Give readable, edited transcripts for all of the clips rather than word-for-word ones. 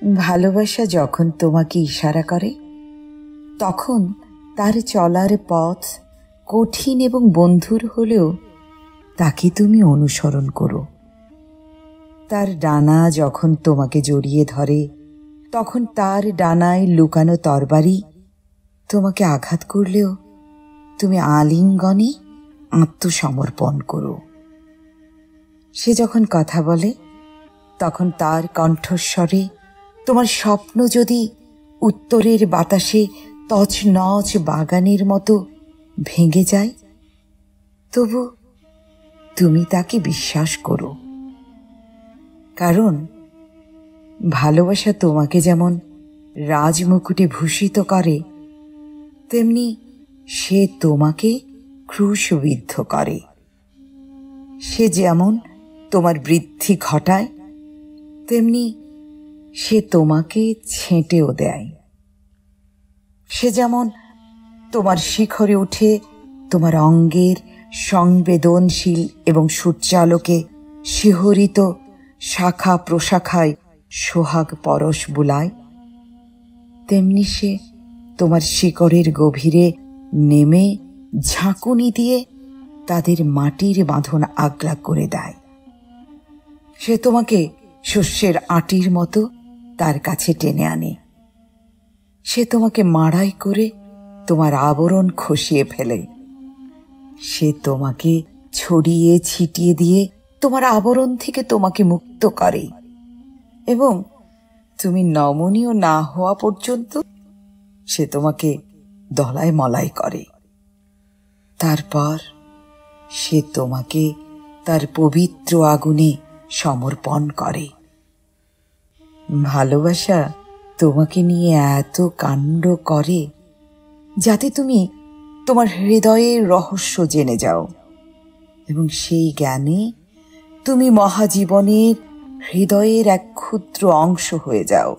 ভালোবাসা যখন তোমাকে ইশারা করে, তখন তার চলার পথ কঠিন এবং বন্ধুর হলেও তাকে তুমি অনুসরণ করো। তার ডানা যখন তোমাকে জড়িয়ে ধরে, তখন তার ডানায় লুকানো তরবারি তোমাকে আঘাত করলেও তুমি আলিঙ্গনে আত্মসমর্পণ করো। সে যখন কথা বলে, তখন তার কণ্ঠস্বরে তোমার স্বপ্ন যদি উত্তরের বাতাসে তছনছ বাগানের মতো ভেঙে যায়, তবু তুমি তাকে বিশ্বাস করো। কারণ ভালোবাসা তোমাকে যেমন রাজমুকুটে ভূষিত করে, তেমনি সে তোমাকে ক্রুশবিদ্ধ করে। সে যেমন তোমার বৃদ্ধি ঘটায়, তেমনি সে তোমাকে ছেঁটেও দেয়। সে যেমন তোমার শিখরে উঠে তোমার অঙ্গের সংবেদনশীল এবং সূর্যালোকে শিহরিত শাখা প্রশাখায় সোহাগ পরশ বুলায়, তেমনি সে তোমার শিকড়ের গভীরে নেমে ঝাঁকুনি দিয়ে তাদের মাটির বাঁধন আগলা করে দেয়। সে তোমাকে শস্যের আঁটির মতো তার কাছে টেনে আনে। সে তোমাকে মাড়াই করে তোমার আবরণ খসিয়ে ফেলে। সে তোমাকে ছড়িয়ে ছিটিয়ে দিয়ে তোমার আবরণ থেকে তোমাকে মুক্ত করে, এবং তুমি নমনীয় না হওয়া পর্যন্ত সে তোমাকে দলাই মলাই করে। তারপর সে তোমাকে তার পবিত্র আগুনে সমর্পণ করে। ভালোবাসা তোমাকে নিয়ে এত কাণ্ড করে যাতে তুমি তোমার হৃদয়ের রহস্য জেনে যাও, এবং সেই জ্ঞানে তুমি মহাজীবনের হৃদয়ের এক ক্ষুদ্র অংশ হয়ে যাও।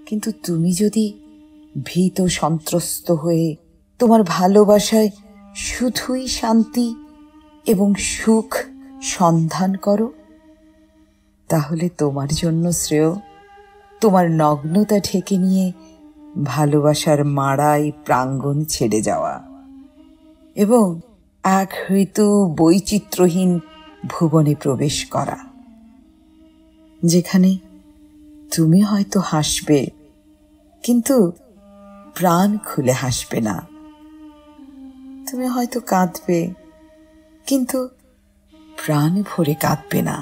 কিন্তু তুমি যদি ভীত সন্ত্রস্ত হয়ে তোমার ভালোবাসায় শুধুই শান্তি এবং সুখ সন্ধান করো, তাহলে তোমার জন্য শ্রেয় তোমার নগ্নতা ঢেকে নিয়ে ভালোবাসার মাড়াই প্রাঙ্গণ ছেড়ে যাওয়া এবং এক ঋতু বৈচিত্র্যহীন ভুবনে প্রবেশ করা, যেখানে তুমি হয়তো হাসবে, কিন্তু প্রাণ খুলে হাসবে না। তুমি হয়তো কাঁদবে, কিন্তু প্রাণ ভরে কাঁদবে না।